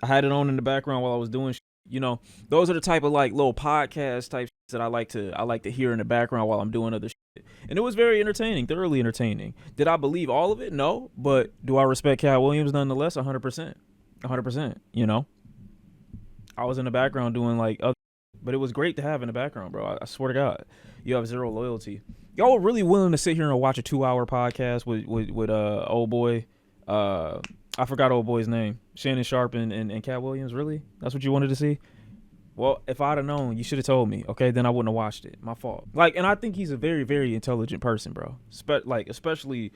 I had it on in the background while I was doing. You know, those are the type of like little podcast type that I like to hear in the background while I'm doing other shit. And it was very entertaining, thoroughly entertaining. Did I believe all of it? No, but do I respect Katt Williams nonetheless? 100%, 100%. You know, I was in the background doing like other, but it was great to have in the background, bro. I swear to God, you have zero loyalty. Y'all were really willing to sit here and watch a 2 hour podcast with old boy, I forgot old boy's name, Shannon Sharp and Katt Williams. Really, that's what you wanted to see? Well, if I'd have known, you should have told me. Okay, then I wouldn't have watched it. My fault. Like, and I think he's a very, very intelligent person, bro. Like, especially,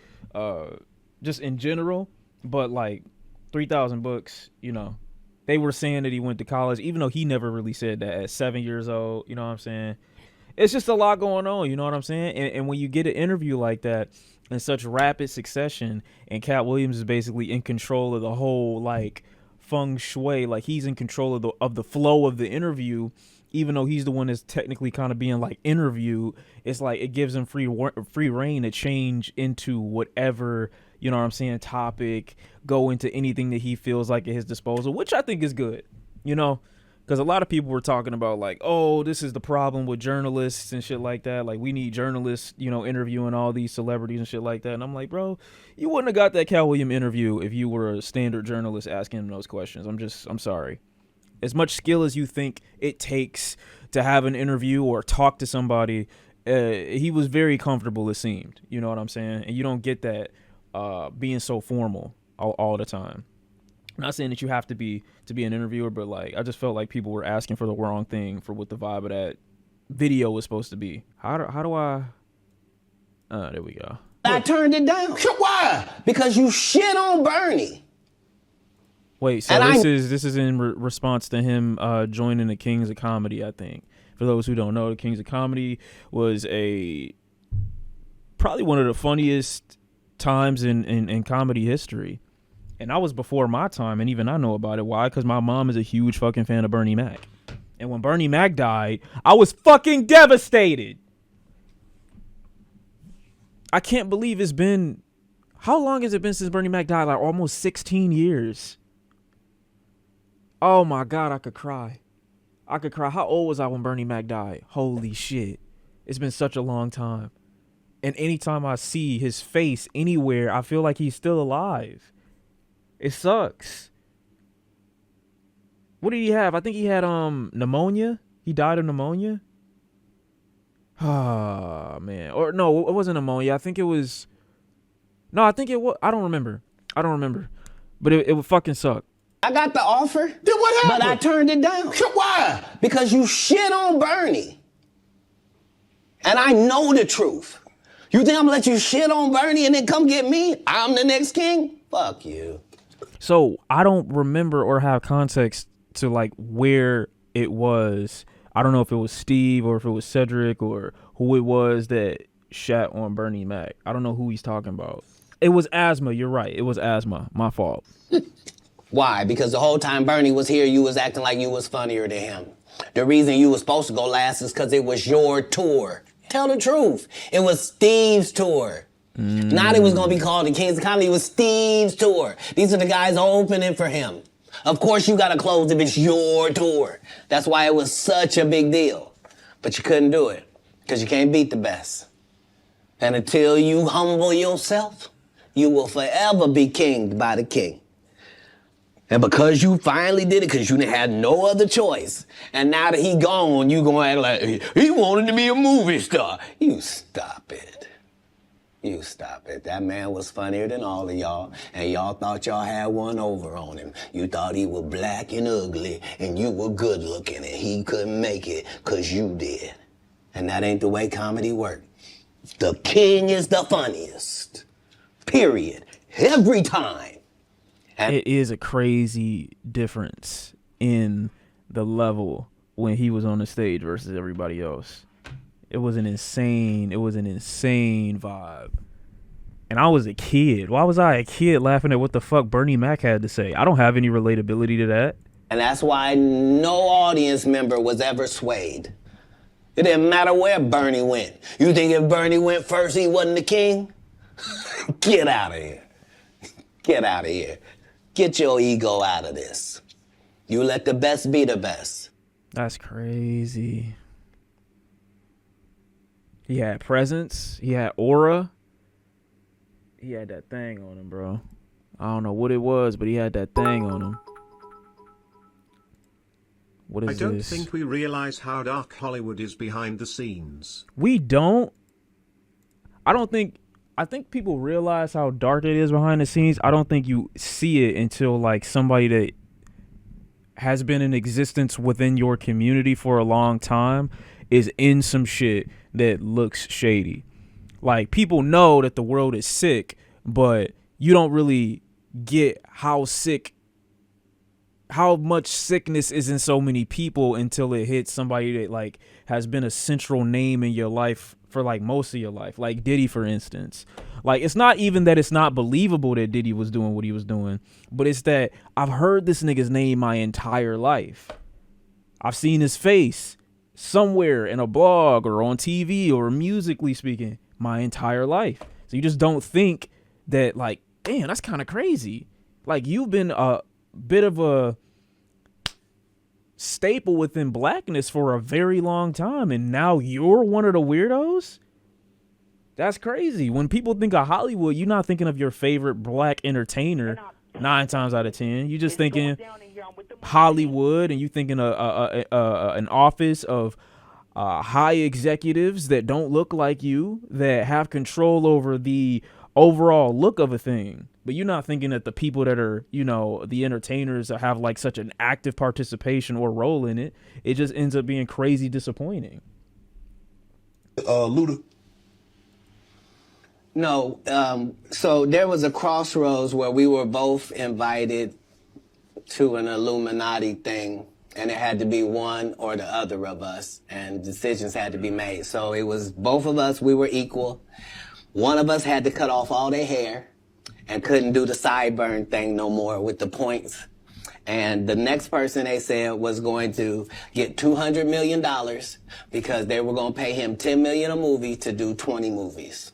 just in general. But like, 3,000 books. You know, they were saying that he went to college, even though he never really said that at 7 years old. You know what I'm saying? It's just a lot going on. You know what I'm saying? And when you get an interview like that in such rapid succession, and Katt Williams is basically in control of the whole like feng shui, like he's in control of the flow of the interview, even though he's the one that's technically kind of being like interviewed. It's like it gives him free reign to change into whatever, you know what I'm saying, topic, go into anything that he feels like at his disposal, which I think is good, you know. Because a lot of people were talking about like, oh, this is the problem with journalists and shit like that. Like, we need journalists, you know, interviewing all these celebrities and shit like that. And I'm like, bro, you wouldn't have got that Katt Williams interview if you were a standard journalist asking him those questions. I'm sorry. As much skill as you think it takes to have an interview or talk to somebody, he was very comfortable, it seemed. You know what I'm saying? And you don't get that being so formal all the time. I'm not saying that you have to be an interviewer, but like I just felt like people were asking for the wrong thing for what the vibe of that video was supposed to be. How do I? There we go. I turned it down. Why? Because you shit on Bernie. Wait, so this is in response to him joining the Kings of Comedy. I think for those who don't know, the Kings of Comedy was probably one of the funniest times in comedy history. And that was before my time, and even I know about it. Why? Because my mom is a huge fucking fan of Bernie Mac. And when Bernie Mac died, I was fucking devastated. I can't believe it's been... How long has it been since Bernie Mac died? Like almost 16 years. Oh my God, I could cry. How old was I when Bernie Mac died? Holy shit. It's been such a long time. And anytime I see his face anywhere, I feel like he's still alive. It sucks. What did he have? I think he had pneumonia. He died of pneumonia. Ah, man. Or no, it wasn't pneumonia. I think it was... No, I think it was... I don't remember. But it would fucking suck. I got the offer. Then what happened? But I turned it down. Why? Because you shit on Bernie. And I know the truth. You think I'm gonna let you shit on Bernie and then come get me? I'm the next king? Fuck you. So I don't remember or have context to like where it was. I don't know if it was Steve or if it was Cedric or who it was that shat on Bernie Mac. I don't know who he's talking about. It was asthma. You're right. It was asthma. My fault. Why? Because the whole time Bernie was here, you was acting like you was funnier than him. The reason you was supposed to go last is because it was your tour. Tell the truth. It was Steve's tour. Not it was going to be called the Kings of Comedy. It was Steve's tour. These are the guys opening for him. Of course you got to close if it's your tour. That's why it was such a big deal. But you couldn't do it because you can't beat the best. And until you humble yourself, you will forever be kinged by the king. And because you finally did it, because you had no other choice, and now that he gone, you going to act like, he wanted to be a movie star. You stop it. You stop it. That man was funnier than all of y'all, and y'all thought y'all had one over on him. You thought he was black and ugly, and you were good looking, and he couldn't make it because you did. And that ain't the way comedy works. The king is the funniest. Period. Every time. And it is a crazy difference in the level when he was on the stage versus everybody else. It was an insane vibe. And I was a kid. Why was I a kid laughing at what the fuck Bernie Mac had to say? I don't have any relatability to that. And that's why no audience member was ever swayed. It didn't matter where Bernie went. You think if Bernie went first, he wasn't the king? Get out of here. Get out of here. Get your ego out of this. You let the best be the best. That's crazy. He had presence. He had aura. He had that thing on him, bro. I don't know what it was, but he had that thing on him. What is I don't this? think we realize how dark Hollywood is behind the scenes. We don't. I think people realize how dark it is behind the scenes. I don't think you see it until like somebody that has been in existence within your community for a long time is in some shit that looks shady. Like, people know that the world is sick, but you don't really get how much sickness is in so many people until it hits somebody that like has been a central name in your life for like most of your life. Like Diddy, for instance. Like, it's not even that it's not believable that Diddy was doing what he was doing, but it's that I've heard this nigga's name my entire life. I've seen his face somewhere in a blog or on TV or musically speaking my entire life. So you just don't think that, like, damn, that's kind of crazy. Like, you've been a bit of a staple within blackness for a very long time, and now you're one of the weirdos? That's crazy. When people think of Hollywood, you're not thinking of your favorite black entertainer 9 times out of 10. You're just thinking Hollywood, and you thinking an office of high executives that don't look like you, that have control over the overall look of a thing. But you're not thinking that the people that are, you know, the entertainers that have like such an active participation or role in it, it just ends up being crazy disappointing. Luda. No, so there was a crossroads where we were both invited to an Illuminati thing, and it had to be one or the other of us, and decisions had to be made. So it was both of us, we were equal. One of us had to cut off all their hair and couldn't do the sideburn thing no more with the points. And the next person, they said, was going to get $200 million because they were going to pay him $10 million a movie to do 20 movies.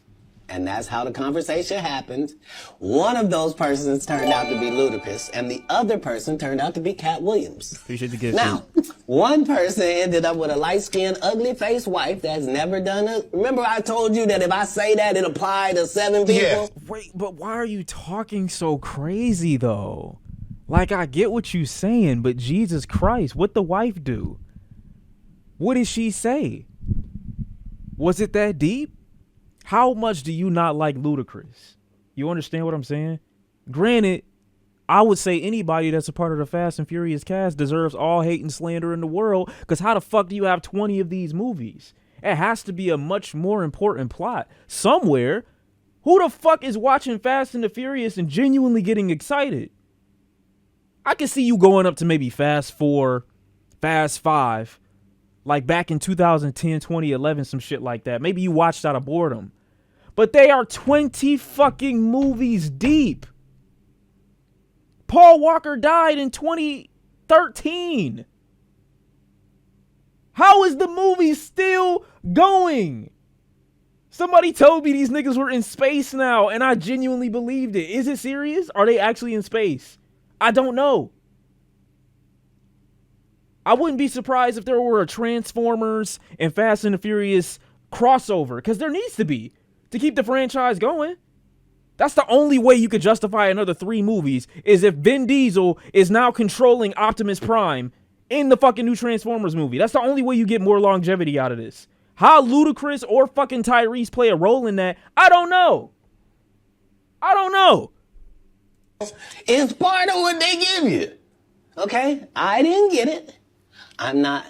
And that's how the conversation happened. One of those persons turned out to be Ludacris, and the other person turned out to be Katt Williams. Appreciate the gift. Now, one person ended up with a light-skinned, ugly-faced wife that's never done it. Remember I told you that if I say that, it applied to 7 people? Yeah. Wait, but why are you talking so crazy, though? Like, I get what you're saying, but Jesus Christ, what the wife do? What did she say? Was it that deep? How much do you not like Ludacris? You understand what I'm saying? Granted, I would say anybody that's a part of the Fast and Furious cast deserves all hate and slander in the world, because how the fuck do you have 20 of these movies? It has to be a much more important plot somewhere. Who the fuck is watching Fast and the Furious and genuinely getting excited? I can see you going up to maybe Fast 4, Fast 5, like back in 2010, 2011, some shit like that. Maybe you watched out of boredom. But they are 20 fucking movies deep. Paul Walker died in 2013. How is the movie still going? Somebody told me these niggas were in space now, and I genuinely believed it. Is it serious? Are they actually in space? I don't know. I wouldn't be surprised if there were a Transformers and Fast and the Furious crossover, because there needs to be, to keep the franchise going. That's the only way you could justify another 3 movies, is if Vin Diesel is now controlling Optimus Prime in the fucking new Transformers movie. That's the only way you get more longevity out of this. How Ludacris or fucking Tyrese play a role in that, I don't know. I don't know. It's part of what they give you. Okay? I didn't get it. I'm not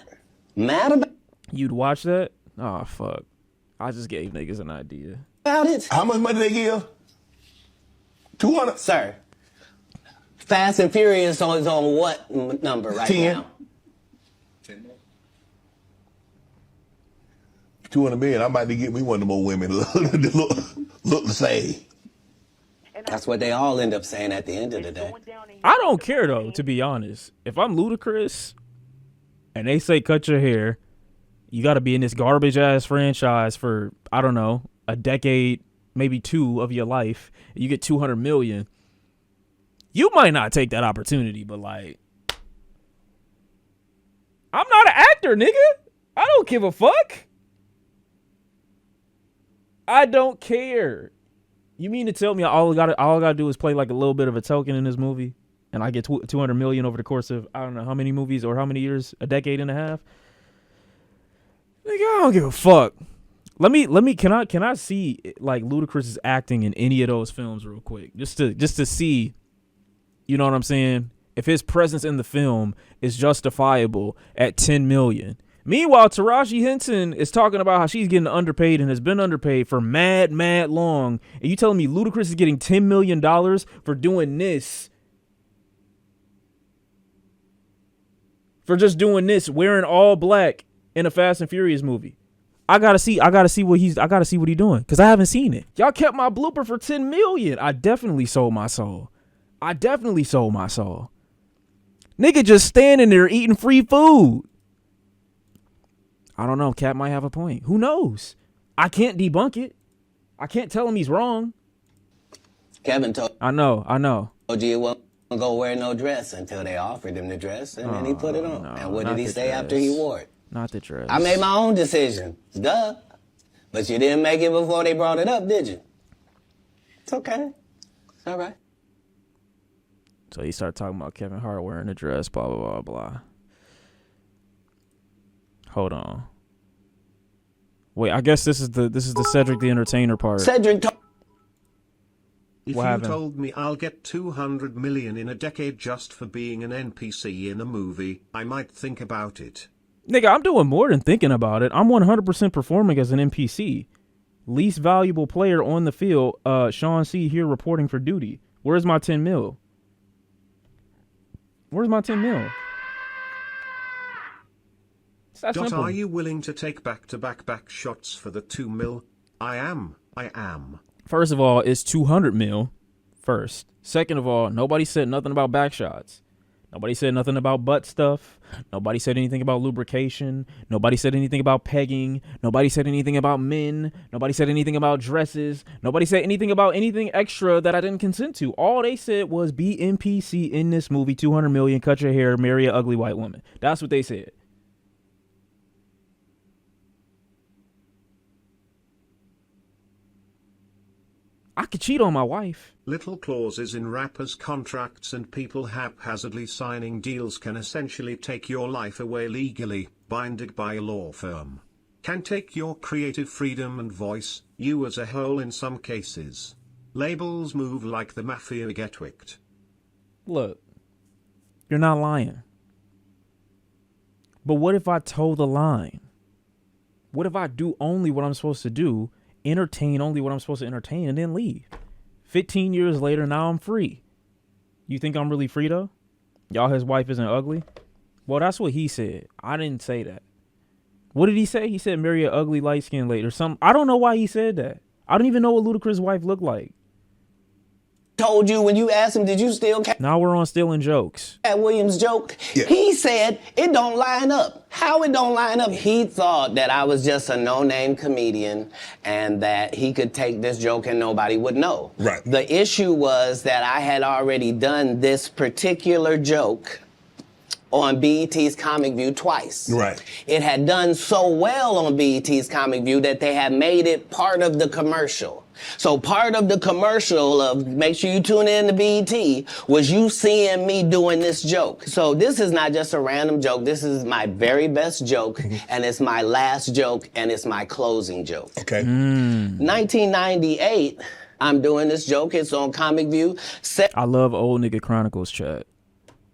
mad You'd watch that? Oh, fuck. I just gave niggas an idea. about it. How much money they give? 200. Sir, Fast and Furious is on what number right 10. now? 200 million. I might get me one of the more women look the same. That's what they all end up saying at the end of the day. I don't care, though, to be honest. If I'm Ludacris and they say cut your hair, you got to be in this garbage-ass franchise for, I don't know, a decade, maybe 2 of your life, and you get 200 million, you might not take that opportunity, but, like, actor, nigga. I don't give a fuck. I don't care. You mean to tell me all I gotta do is play like a little bit of a token in this movie, and I get 200 million over the course of I don't know how many movies or how many years, a decade and a half? Nigga, I don't give a fuck. Let me can I see like Ludacris's acting in any of those films real quick, just to see, you know what I'm saying, if his presence in the film is justifiable at 10 million. Meanwhile, Taraji Henson is talking about how she's getting underpaid and has been underpaid for mad long. And you telling me Ludacris is getting $10 million for doing this? For just doing this, wearing all black in a Fast and Furious movie. I gotta see what he's doing, because I haven't seen it. Y'all kept my blooper for 10 million. I definitely sold my soul. Nigga just standing there eating free food. I don't know. Katt might have a point. Who knows? I can't debunk it. I can't tell him he's wrong. Kevin told I know. you he wasn't gonna go wear no dress until they offered him the dress, and then he put it on. No, and what did he the say dress. after he wore it? Not the dress. I made my own decision. Duh. But you didn't make it before they brought it up, did you? It's okay. It's all right. So he started talking about Kevin Hart wearing a dress, blah, blah, blah, blah. Hold on. Wait, I guess this is the Cedric the Entertainer part. Cedric told If What you happened? told me I'll get 200 million in a decade just for being an NPC in a movie, I might think about it. Nigga, I'm doing more than thinking about it. I'm 100% performing as an NPC. Least valuable player on the field, Sean C. here reporting for duty. Where's my 10 mil? Where's my 10 mil? It's that simple. Are you willing to take back shots for the 2 mil? I am. First of all, it's 200 mil. First. Second of all, nobody said nothing about back shots. Nobody said nothing about butt stuff. Nobody said anything about lubrication. Nobody said anything about pegging. Nobody said anything about men. Nobody said anything about dresses. Nobody said anything about anything extra that I didn't consent to. All they said was be NPC in this movie, 200 million, cut your hair, marry an ugly white woman. That's what they said. I could cheat on my wife. Little clauses in rappers' contracts and people haphazardly signing deals can essentially take your life away legally, binded by a law firm. Can take your creative freedom and voice, you as a whole in some cases. Labels move like the mafia get wicked. Look, you're not lying. But what if I toe the line? What if I do only what I'm supposed to do, entertain only what I'm supposed to entertain, and then leave? 15 years later, now I'm free. You think I'm really free, though? Y'all, his wife isn't ugly? Well, that's what he said. I didn't say that. What did he say? He said marry an ugly, light-skinned lady or something. I don't know why he said that. I don't even know what Ludacris' wife looked like. told you when you asked him, did you steal Now we're on stealing jokes. Katt Williams' joke? Yeah. He said it don't line up. How it don't line up? He thought that I was just a no-name comedian and that he could take this joke and nobody would know. Right. The issue was that I had already done this particular joke on BET's Comic View twice. Right. It had done so well on BET's Comic View that they had made it part of the commercial. So part of the commercial of make sure you tune in to BET was you seeing me doing this joke. So this is not just a random joke. This is my very best joke, and it's my last joke, and it's my closing joke. Okay. 1998, I'm doing this joke. It's on Comic View. I love Old Nigga Chronicles chat.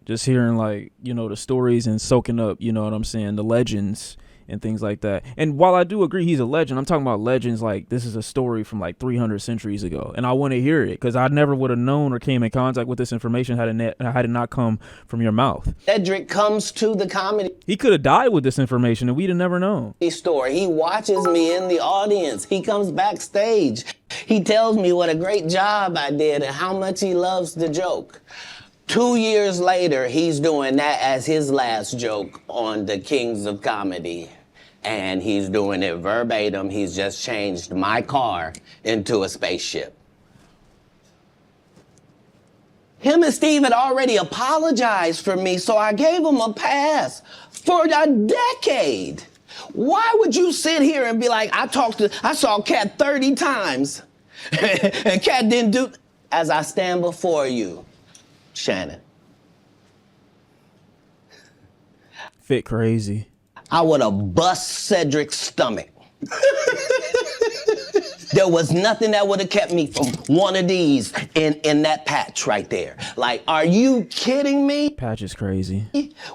Just hearing, like, you know, the stories and soaking up, you know what I'm saying, the legends and things like that. And while I do agree he's a legend, I'm talking about legends like this is a story from like 300 centuries ago. And I want to hear it because I never would have known or came in contact with this information had it not come from your mouth. Cedric comes to the comedy He could have died with this information and we'd have never known. store. He watches me in the audience. He comes backstage. He tells me what a great job I did and how much he loves the joke. 2 years later, he's doing that as his last joke on the Kings of Comedy. And he's doing it verbatim. He's just changed my car into a spaceship. Him and Steve had already apologized for me, so I gave him a pass. for a decade. Why would you sit here and be like, I saw Katt 30 times and Katt didn't do, as I stand before you, Shannon. Fit crazy. I would have bust Cedric's stomach. There was nothing that would have kept me from one of these in that patch right there. Like, are you kidding me? Patch is crazy.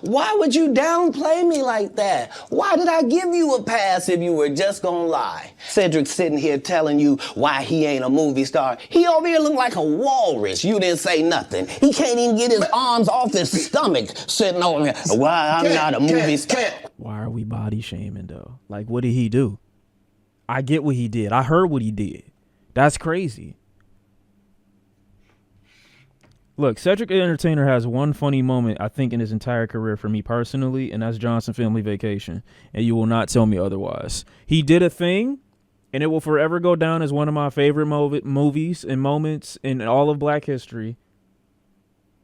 Why would you downplay me like that? Why did I give you a pass if you were just gonna lie? Cedric's sitting here telling you why he ain't a movie star. He over here look like a walrus. You didn't say nothing. He can't even get his arms off his stomach sitting over here. Why I'm not a movie star. Why are we body shaming though? Like, what did he do? I get what he did. I heard what he did. That's crazy. Look, Cedric the Entertainer has one funny moment, I think, in his entire career for me personally, and that's Johnson Family Vacation. And you will not tell me otherwise. He did a thing, and it will forever go down as one of my favorite movies and moments in all of Black history.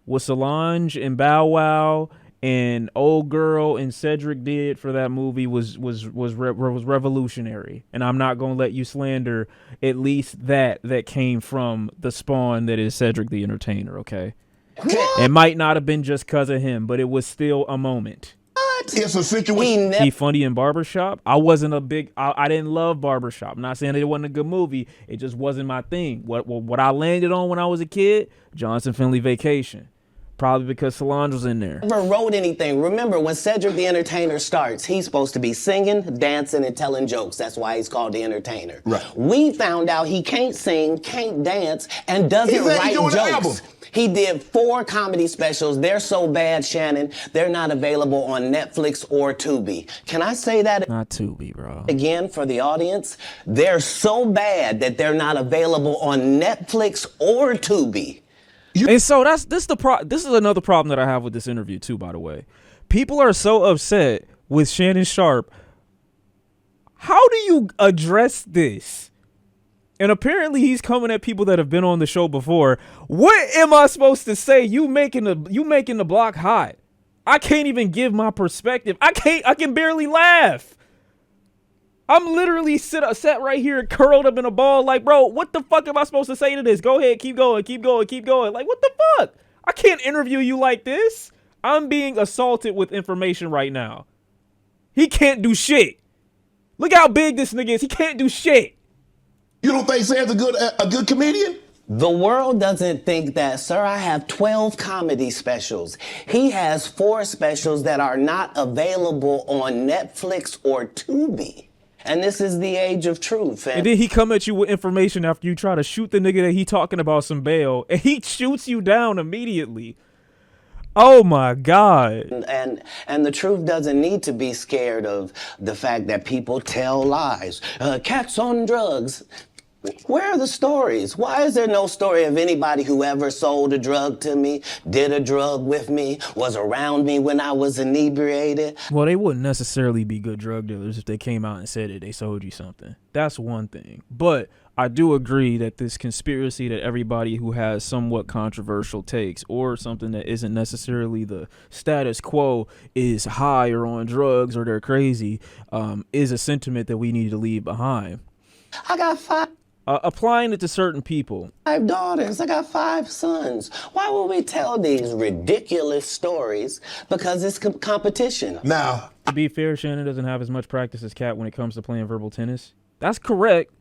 What Solange and Bow Wow and Old Girl and Cedric did for that movie was revolutionary, and I'm not gonna let you slander at least that came from the spawn that is Cedric the Entertainer. Okay, it might not have been just because of him, but it was still a moment. It's a situation. He funny in Barbershop. I wasn't a big. I didn't love Barbershop. I'm not saying that it wasn't a good movie. It just wasn't my thing. What I landed on when I was a kid, Johnson Family Vacation. Probably because Solange was in there. Never wrote anything. Remember, when Cedric the Entertainer starts, he's supposed to be singing, dancing, and telling jokes. That's why he's called the Entertainer. Right. We found out he can't sing, can't dance, and doesn't write jokes. He did 4 comedy specials. They're so bad, Shannon, they're not available on Netflix or Tubi. Can I say that? Not Tubi, bro. Again, for the audience, they're so bad that they're not available on Netflix or Tubi. And so this is another problem that I have with this interview too, by the way. People are so upset with Shannon Sharpe. How do you address this? And apparently he's coming at people that have been on the show before. What am I supposed to say? You making the block hot. I can't even give my perspective. I can barely laugh. I'm literally sat right here curled up in a ball like, bro, what the fuck am I supposed to say to this? Go ahead, keep going. Like, what the fuck? I can't interview you like this. I'm being assaulted with information right now. He can't do shit. Look how big this nigga is. He can't do shit. You don't think Sam's a good comedian? The world doesn't think that, sir. I have 12 comedy specials. He has 4 specials that are not available on Netflix or Tubi. And this is the age of truth. And then he come at you with information after you try to shoot the nigga that he talking about some bail, and he shoots you down immediately. Oh my God. And the truth doesn't need to be scared of the fact that people tell lies. Katt's on drugs. Where are the stories? Why is there no story of anybody who ever sold a drug to me, did a drug with me, was around me when I was inebriated? Well, they wouldn't necessarily be good drug dealers if they came out and said it. They sold you something. That's one thing. But I do agree that this conspiracy that everybody who has somewhat controversial takes or something that isn't necessarily the status quo is high or on drugs or they're crazy is a sentiment that we need to leave behind. I got 5. Applying it to certain people. 5 daughters. I got 5 sons. Why would we tell these ridiculous stories? Because it's competition. Now, to be fair, Shannon doesn't have as much practice as Katt when it comes to playing verbal tennis. That's correct.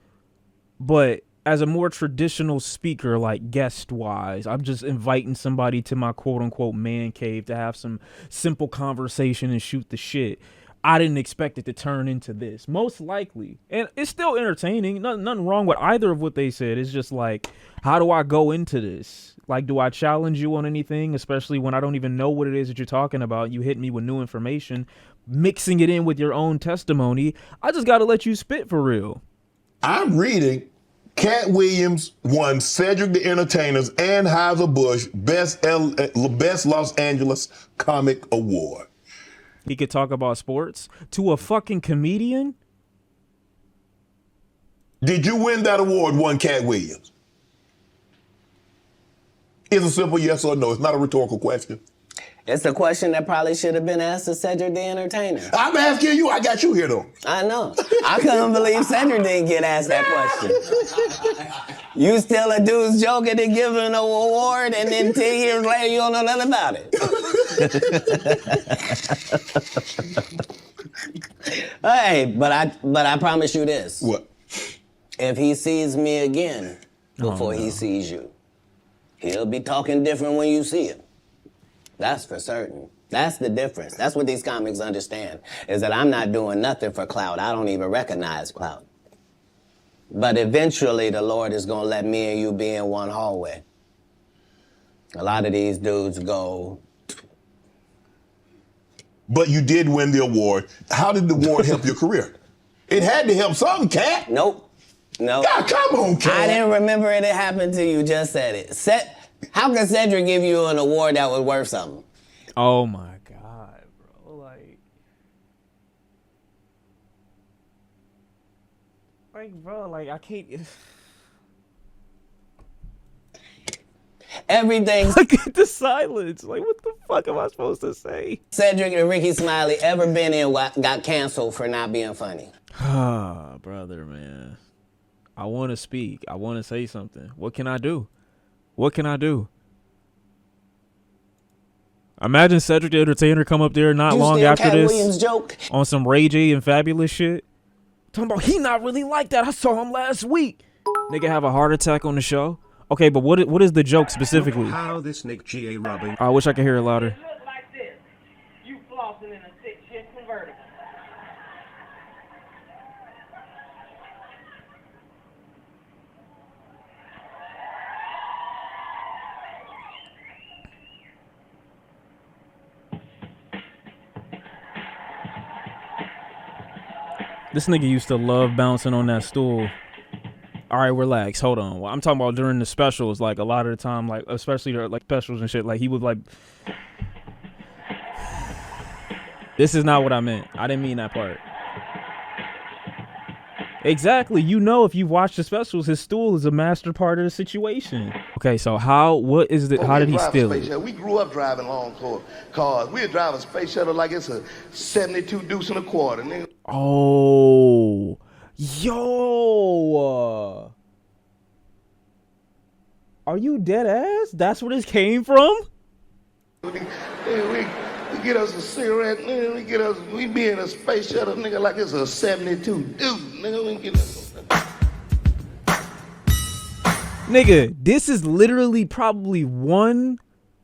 But as a more traditional speaker, like guest-wise, I'm just inviting somebody to my quote-unquote man cave to have some simple conversation and shoot the shit. I didn't expect it to turn into this, most likely. And it's still entertaining. Nothing wrong with either of what they said. It's just like, how do I go into this? Like, do I challenge you on anything, especially when I don't even know what it is that you're talking about? You hit me with new information, mixing it in with your own testimony. I just got to let you spit for real. I'm reading Katt Williams won Cedric the Entertainer's Anheuser-Busch Best Los Angeles Comic Award. He could talk about sports to a fucking comedian. Did you win that award, one Katt Williams? It's a simple yes or no. It's not a rhetorical question. It's a question that probably should have been asked to Cedric the Entertainer. I'm asking you. I got you here though. I know. I couldn't believe Cedric didn't get asked that question. You steal a dude's joke and then give him an award, and then 10 years later you don't know nothing about it. Hey, but I promise you this. What? If he sees me again before he sees you, he'll be talking different when you see him. That's for certain. That's the difference. That's what these comics understand, is that I'm not doing nothing for clout. I don't even recognize clout. But eventually the Lord is gonna let me and you be in one hallway. A lot of these dudes go. But you did win the award. How did the award help your career? It had to help something, Katt. Nope. God, come on, Katt. I didn't remember it had happened to you, just said it. How can Cedric give you an award that was worth something? Oh my God, bro. Like, I can't. Everything Look at the silence. Like, what the fuck am I supposed to say? Cedric and Ricky Smiley ever been in got canceled for not being funny. Ah, brother, man. I want to speak. I want to say something. What can I do? What can I do? Imagine Cedric the Entertainer come up there not long after Katt this Williams joke? on some Ray J and Fabulous shit. Talking about he not really like that. I saw him last week. Nigga have a heart attack on the show. Okay, but what is the joke specifically? How this Nick G.A. rubbing. I wish I could hear it louder. It look like this. You flossing in a 6-shift convertible. This nigga used to love bouncing on that stool. All right, relax. Hold on. Well, I'm talking about during the specials, like a lot of the time, like especially like specials and shit. Like he would like. This is not what I meant. I didn't mean that part. Exactly. You know, if you've watched the specials, his stool is a master part of the situation. Okay, so what is the, how did he steal it? We grew up driving long cars. We were driving space shuttle like it's a 72 deuce and a quarter, nigga. Oh, yo. Are you dead ass? That's where this came from? We get us a cigarette, nigga. We be in a space shuttle, nigga, like it's a 72 deuce, nigga. We get us. Nigga, this is literally probably one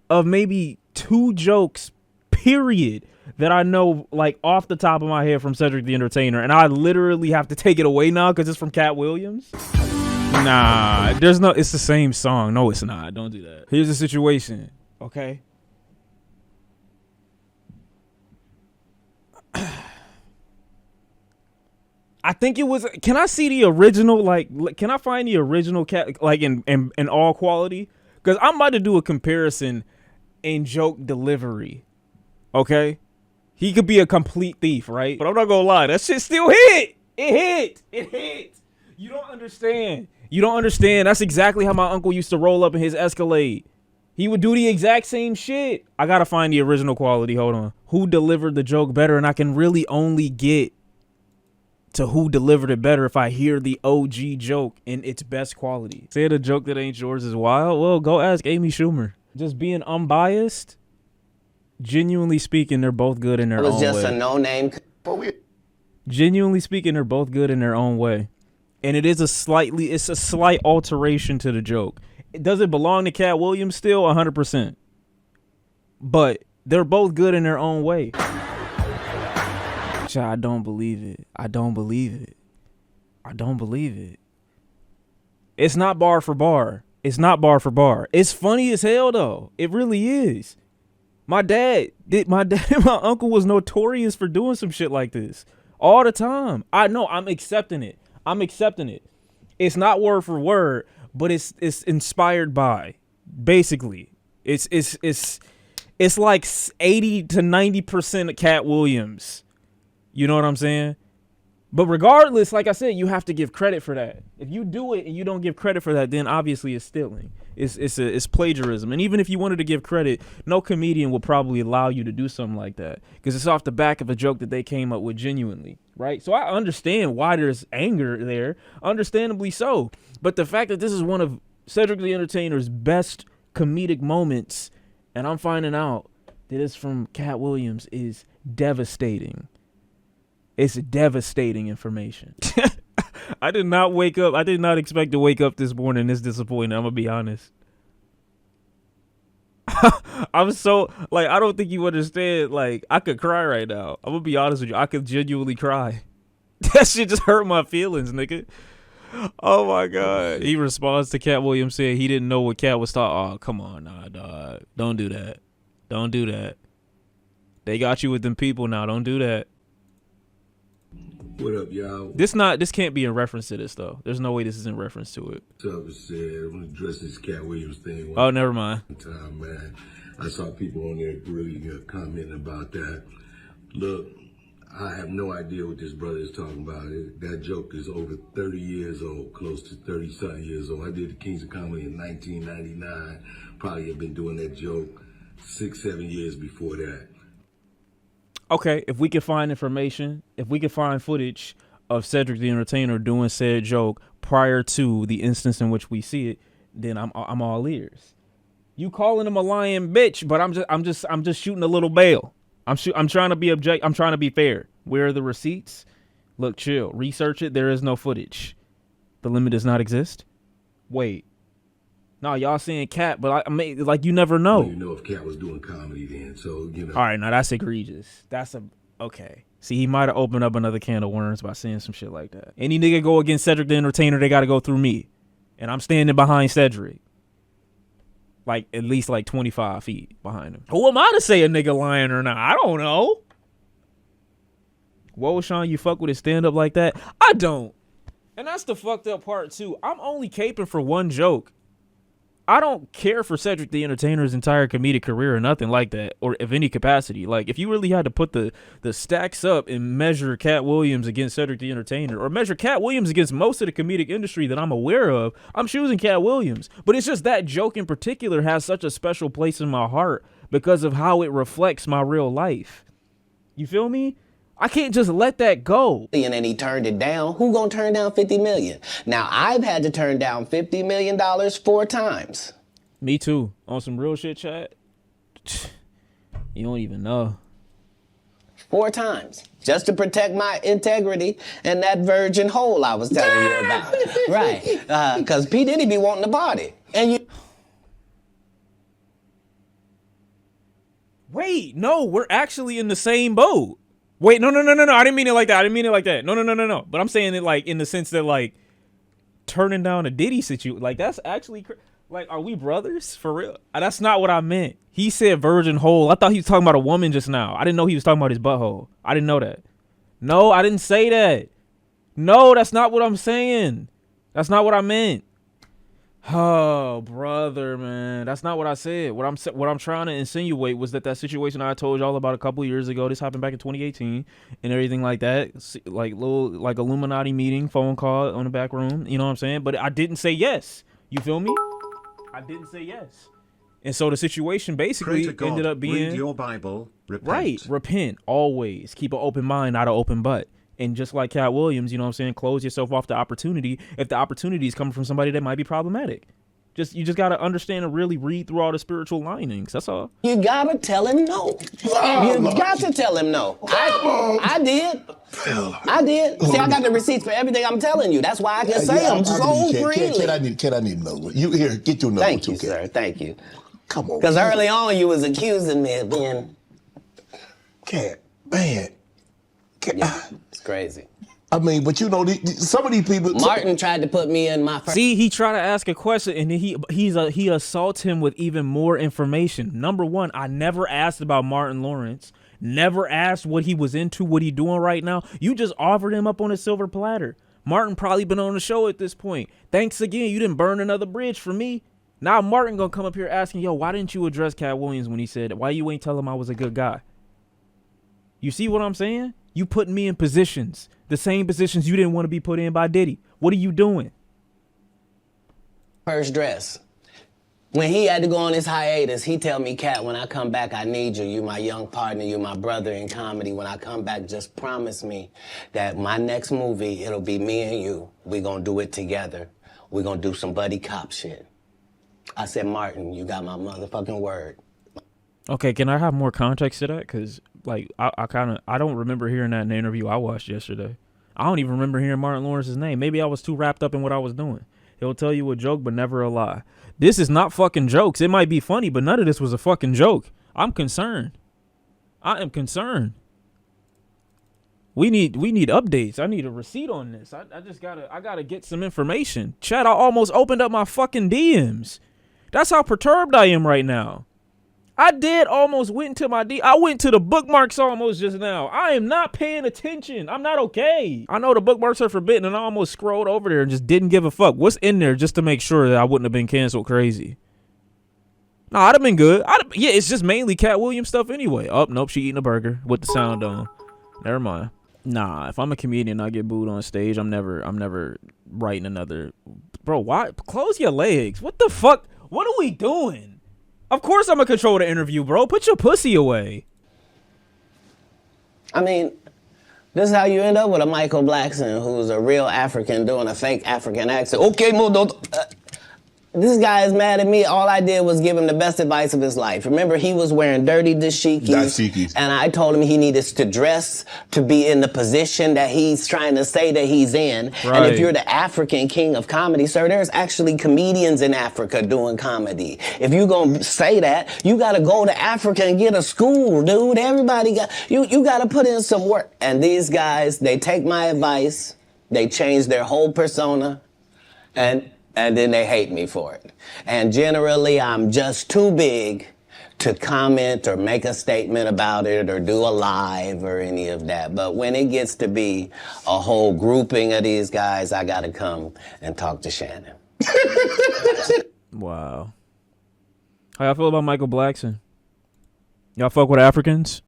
of maybe 2 jokes, period, that I know like off the top of my head from Cedric the Entertainer, and I literally have to take it away now because it's from Katt Williams. Nah, there's no, it's the same song. No, it's not. Don't do that. Here's the situation, okay? I think it was, can I see the original, like, can I find the original Katt, like, in all quality? Because I'm about to do a comparison in joke delivery, okay? He could be a complete thief, right? But I'm not gonna lie, that shit still hit! It hit! You don't understand. You don't understand. That's exactly how my uncle used to roll up in his Escalade. He would do the exact same shit. I gotta find the original quality, hold on. Who delivered the joke better? And I can really only get to who delivered it better if I hear the OG joke in its best quality. Say the joke that ain't yours is wild? Well, go ask Amy Schumer. Just being unbiased, genuinely speaking, they're both good in their own way. It was just a no-name. Genuinely speaking, they're both good in their own way. And it's a slight alteration to the joke. Does it belong to Katt Williams still? 100%. But they're both good in their own way. I don't believe it. I don't believe it. I don't believe it. It's not bar for bar. It's not bar for bar. It's funny as hell though. It really is. My uncle was notorious for doing some shit like this all the time. I know. I'm accepting it. It's not word for word, but it's inspired by. Basically, it's like 80 to 90% of Katt Williams. You know what I'm saying? But regardless, like I said, you have to give credit for that. If you do it and you don't give credit for that, then obviously it's stealing. it's plagiarism. And even if you wanted to give credit, no comedian will probably allow you to do something like that because it's off the back of a joke that they came up with genuinely, right? So I understand why there's anger there, understandably so. But the fact that this is one of Cedric the Entertainer's best comedic moments, and I'm finding out that it's from Katt Williams, is devastating. It's devastating information. I did not wake up. I did not expect to wake up this morning this disappointed. I'm gonna be honest. I'm so like, I don't think you understand. Like, I could cry right now. I'm gonna be honest with you. I could genuinely cry. That shit just hurt my feelings, nigga. Oh my God. He responds to Katt Williams saying he didn't know what Katt was talking. Oh, come on, nah, dog. Don't do that. Don't do that. They got you with them people now. Don't do that. What up, y'all? This can't be in reference to this though. There's no way this is in reference to it. What's up? It's, I'm gonna address this Katt Williams thing. Oh, never mind. Time, man. I saw people on there really commenting about that. Look, I have no idea what this brother is talking about. That joke is over 30 years old, close to 30-something years old. I did the Kings of Comedy in 1999. Probably have been doing that joke 6-7 years before that. Okay, if we can find information, if we can find footage of Cedric the Entertainer doing said joke prior to the instance in which we see it, then I'm all ears. You calling him a lying bitch, but I'm just shooting a little bail. I'm trying to be I'm trying to be fair. Where are the receipts? Look, chill. Research it. There is no footage. The limit does not exist. Wait. No, y'all saying Katt, but I mean, like, you never know. You know if Katt was doing comedy then, so you know. All right, now that's egregious. Okay. See, he might have opened up another can of worms by saying some shit like that. Any nigga go against Cedric the Entertainer, they got to go through me, and I'm standing behind Cedric. Like, at least like 25 feet behind him. Who am I to say a nigga lying or not? I don't know. Whoa, Sean, you fuck with his stand-up like that? I don't. And that's the fucked up part, too. I'm only caping for one joke. I don't care for Cedric the Entertainer's entire comedic career or nothing like that, or of any capacity. Like, if you really had to put the stacks up and measure Katt Williams against Cedric the Entertainer, or measure Katt Williams against most of the comedic industry that I'm aware of, I'm choosing Katt Williams. But it's just that joke in particular has such a special place in my heart because of how it reflects my real life. You feel me? I can't just let that go. And then he turned it down. Who gonna turn down $50 million? Now, I've had to turn down $50 million 4 times. Me too. On some real shit, chat. You don't even know. 4 times. Just to protect my integrity and that virgin hole I was telling you about. Right. Because P. Diddy be wanting to party. And you... Wait, no, we're actually in the same boat. Wait, no. I didn't mean it like that. No. But I'm saying it like in the sense that like turning down a Diddy situation, like that's actually like, are we brothers for real? That's not what I meant. He said virgin hole. I thought he was talking about a woman just now. I didn't know he was talking about his butthole. I didn't know that. No, I didn't say that. No, that's not what I'm saying. That's not what I meant. Oh, brother, man, that's not what I said. What I'm trying to insinuate was that situation I told y'all about a couple years ago. This happened back in 2018 and everything like that. Like Illuminati meeting, phone call on the back room. You know what I'm saying? But I didn't say yes. You feel me? I didn't say yes. And so the situation basically ended up being, read your Bible, repent. Right, repent always. Keep an open mind, not an open butt. And just like Katt Williams, you know what I'm saying, close yourself off the opportunity if the opportunity is coming from somebody that might be problematic. You just got to understand and really read through all the spiritual linings. That's all. You got to tell him no. You got to tell him no. I did. I did. See, I got the receipts for everything I'm telling you. That's why I can say them so freely. Can I need another one? You here, get your number. Thank you, sir. Thank you. Come on. Because early on you was accusing me of being... Katt, man. Yeah, it's crazy. I mean, but you know, some of these people... Martin tried to put me in my... See, he tried to ask a question, and then he assaults him with even more information. Number one, I never asked about Martin Lawrence. Never asked what he was into, what he doing right now. You just offered him up on a silver platter. Martin probably been on the show at this point. Thanks again. You didn't burn another bridge for me. Now Martin gonna come up here asking, yo, why didn't you address Katt Williams when he said, why you ain't tell him I was a good guy? You see what I'm saying? You putting me in positions, the same positions you didn't want to be put in by Diddy. What are you doing? First dress. When he had to go on his hiatus, he tell me, Katt, when I come back, I need you. You my young partner. You my brother in comedy. When I come back, just promise me that my next movie, it'll be me and you. We gonna do it together. We gonna do some buddy cop shit. I said, Martin, you got my motherfucking word. Okay, can I have more context to that? Because, like, I don't remember hearing that in the interview I watched yesterday. I don't even remember hearing Martin Lawrence's name. Maybe I was too wrapped up in what I was doing. He'll tell you a joke, but never a lie. This is not fucking jokes. It might be funny, but none of this was a fucking joke. I'm concerned. I am concerned. We need updates. I need a receipt on this. I gotta get some information. Chad, I almost opened up my fucking DMs. That's how perturbed I am right now. I did almost went into my I went to the bookmarks almost just now. I am not paying attention. I'm not okay. I know the bookmarks are forbidden, and I almost scrolled over there and just didn't give a fuck. What's in there just to make sure that I wouldn't have been canceled crazy? No, I'd have been good. Yeah, it's just mainly Katt Williams stuff anyway. Oh, nope, she eating a burger with the sound on. Never mind. Nah, if I'm a comedian, I get booed on stage. I'm never writing another. Bro, why? Close your legs. What the fuck? What are we doing? Of course I'm gonna control the interview, bro. Put your pussy away. I mean, this is how you end up with a Michael Blackson who's a real African doing a fake African accent. Okay, this guy is mad at me. All I did was give him the best advice of his life. Remember, he was wearing dirty dashikis. And I told him he needed to dress to be in the position that he's trying to say that he's in. Right. And if you're the African king of comedy, sir, there's actually comedians in Africa doing comedy. If you're going to say that, you got to go to Africa and get a school, dude. Everybody got, you got to put in some work. And these guys, they take my advice. They change their whole persona. And then they hate me for it. And generally, I'm just too big to comment or make a statement about it or do a live or any of that. But when it gets to be a whole grouping of these guys, I gotta come and talk to Shannon. Wow. How y'all feel about Michael Blackson? Y'all fuck with Africans?